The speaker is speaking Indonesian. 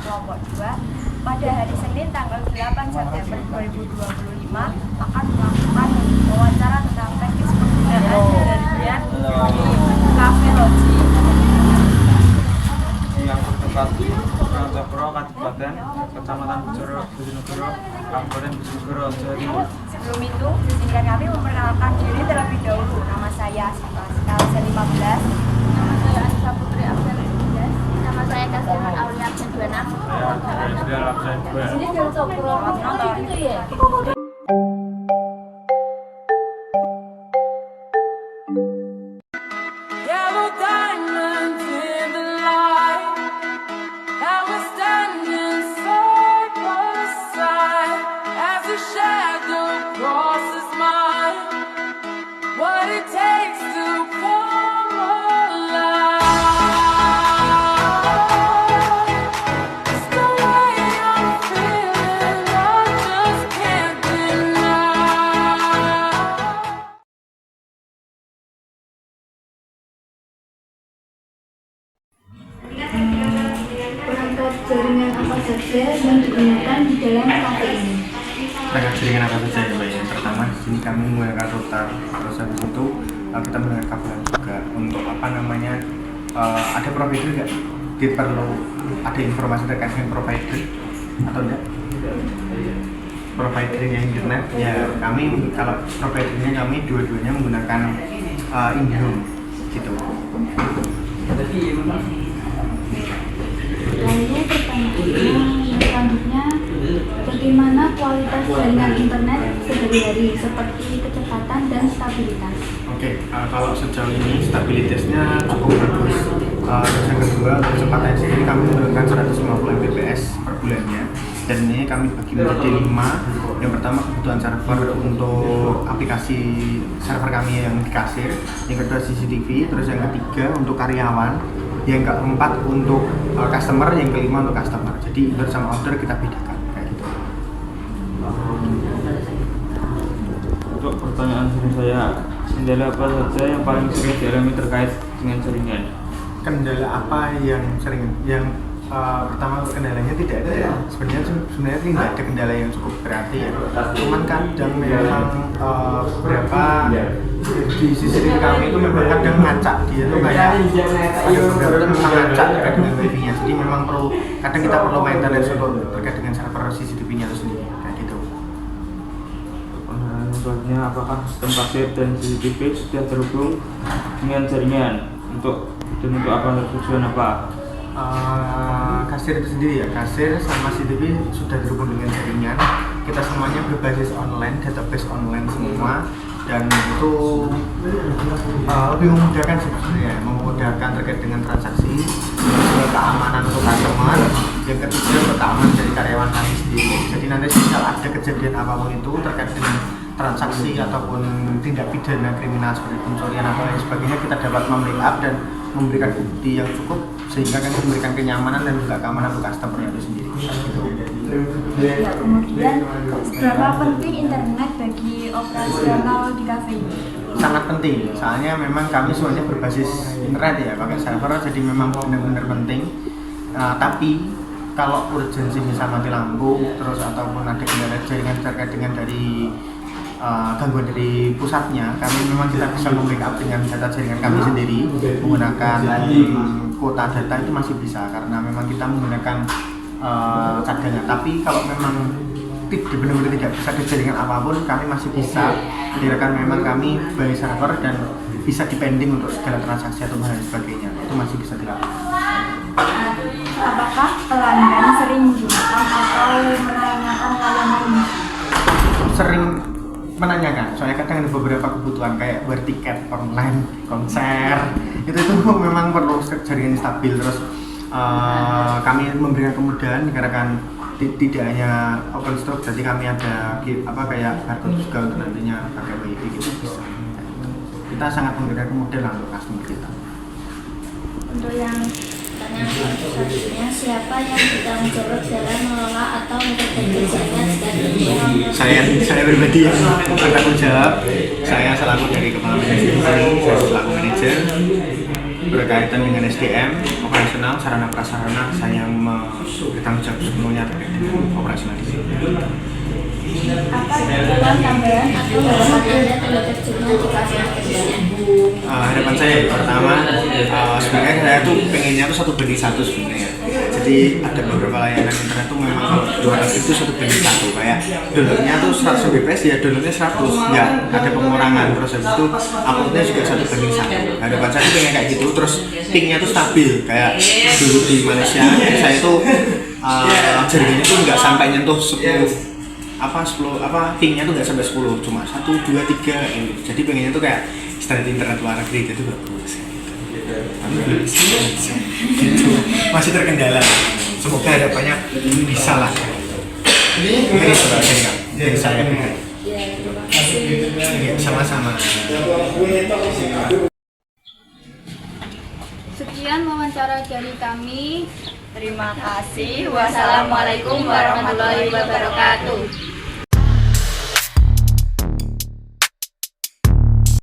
kelompok 2 pada hari Senin tanggal 8 September 2025 akan melakukan wawancara tentang teknis penggunaan jaringan di Cafe Logi yang bertempat di Cokro, Kabupaten, Kecamatan Bojonegoro, Kabupaten Bojonegoro, Jawa Timur. Sebelum itu, izinkan kami memperkenalkan diri terlebih dahulu. Nama saya Kalsen 15. Nama saya Anissa Putri Absen 13. Nama saya Kasihman Aulia Absen 26. Saya Rizal Absen 2. Sini dari Cokro, gitu ya? Yellow diamonds in the light, and we're standing side by side as the shadow crosses mine. What it takes to come alive. It's the way I'm feeling, I just can't deny. Perangkat jaringan apa saja yang digunakan di dalam kafe ini? Perangkat jaringan apa saja ya Mbak? Yang pertama di sini kami menggunakan router, terus habis itu kita menggunakan kabelan juga untuk ada provider nggak? Kita perlu ada informasi terkait dengan provider atau enggak? Providernya internet ya kami kalau providernya kami dua-duanya menggunakan IndiHome gitu. Lalu pertanyaannya yang selanjutnya, bagaimana kualitas jaringan internet sehari-hari seperti kecepatan dan stabilitas? Oke, kalau sejauh ini stabilitasnya cukup bagus. Terus yang kedua, kecepatan sendiri kami menggunakan 150 Mbps per bulannya. Dan ini kami bagi menjadi 5. Yang pertama kebutuhan server untuk aplikasi server kami yang di kasir. Yang kedua CCTV. Terus yang ketiga untuk karyawan. Yang keempat untuk customer. Yang kelima untuk customer. Jadi indoor sama outdoor kita bedakan kayak gitu. Untuk pertanyaan sering saya, kendala apa saja yang paling sering dialami terkait dengan jaringan? Kendala apa yang pertama kendalanya tidak ada. Sebenarnya tidak ada kendala yang cukup berarti ya. Cuman kadang memang beberapa di CCTV kami itu memang kadang ngacak, dia tuh kayak ada beberapa itu memang ngacak terkait dengan wifi-nya. Jadi memang kadang kita perlu maintenance untuk terkait dengan server CCTV-nya itu sendiri kayak gitu. Selanjutnya, apakah sistem pasir dan CCTV sudah terhubung dengan jaringan untuk apa, tujuan apa? Kasir itu sendiri ya, kasir sama CCTV sudah terhubung dengan jaringan. Kita semuanya berbasis online, database online semua, dan itu lebih memudahkan sebenarnya, memudahkan terkait dengan transaksi, keamanan untuk customer, yang ketiga keamanan dari karyawan kami sendiri. Jadi nanti misal ada kejadian apapun itu terkait dengan transaksi ataupun tindak pidana kriminal seperti pencurian atau lain sebagainya, kita dapat membackup dan memberikan bukti yang cukup sehingga kan memberikan kenyamanan dan juga keamanan untuk customer itu sendiri. Ya, kemudian seberapa penting internet bagi operasional di kafe ini? Sangat penting, soalnya memang kami semuanya berbasis internet ya, pakai server, jadi memang benar-benar penting. Tapi kalau urgensi misal mati lampu terus ataupun ada kendala jaringan terkait dengan dari gangguan dari pusatnya, kami memang kita bisa membackup dengan data jaringan kami sendiri menggunakan kuota data itu masih bisa karena memang kita menggunakan cadangan. Tapi kalau memang benar-benar tidak bisa ada jaringan apapun, kami masih bisa dikirakan memang kami by server dan bisa depending untuk segala transaksi atau hal sebagainya, itu masih bisa dilakukan. Apakah pelanggan sering menggunakan atau menanyakan layanan ini? Sering menanyakan, soalnya kadang ada beberapa kebutuhan kayak buat tiket online, konser, itu memang perlu jaringan stabil. Terus kami memberikan kemudahan dikarenakan tidak hanya OpenStroke, jadi kami ada kayak barcode juga untuk nantinya pakai WiFi gitu bisa. Kita sangat memberikan kemudahan untuk customer kita. Untuk yang pertanyaan selanjutnya, siapa yang bertanggung jawab dalam mengelola atau memperbaiki jaringan stabilitas? Saya pribadi yang bertanggung jawab. Saya selaku dari kepala manajemen, saya selaku manajer. berkaitan dengan SDM, operasional, sarana prasarana, saya bertanggung jawab sepenuhnya terkait dengan operasional di sini. Apa kebutuhan tambahan atau harapan Anda terhadap jurnal di kelas kerjanya? Harapan saya pertama, sebenarnya saya tuh pengennya tuh 1:1 sebenarnya. Jadi ada beberapa layanan internet tuh memang 200 itu 1:1, kayak downloadnya tuh 100 Mbps ya downloadnya 100, ya ada pengurangan, terus habis itu uploadnya juga 1:1. Harapan saya tuh pengen kayak gitu, terus pingnya tuh stabil kayak dulu di Malaysia. Saya tuh jaringannya tuh nggak sampai nyentuh 10 pingnya tuh nggak sampai 10, cuma 1, 2, 3 gitu. Jadi pengennya tuh kayak standar internet luar negeri itu bagus gitu. Tapi belum bisa gitu. Masih terkendala. Semoga harapannya bisa lah. Ini sebagai dari saya. Ya, sama-sama. Sekian wawancara dari kami. Terima kasih. Wassalamualaikum warahmatullahi wabarakatuh.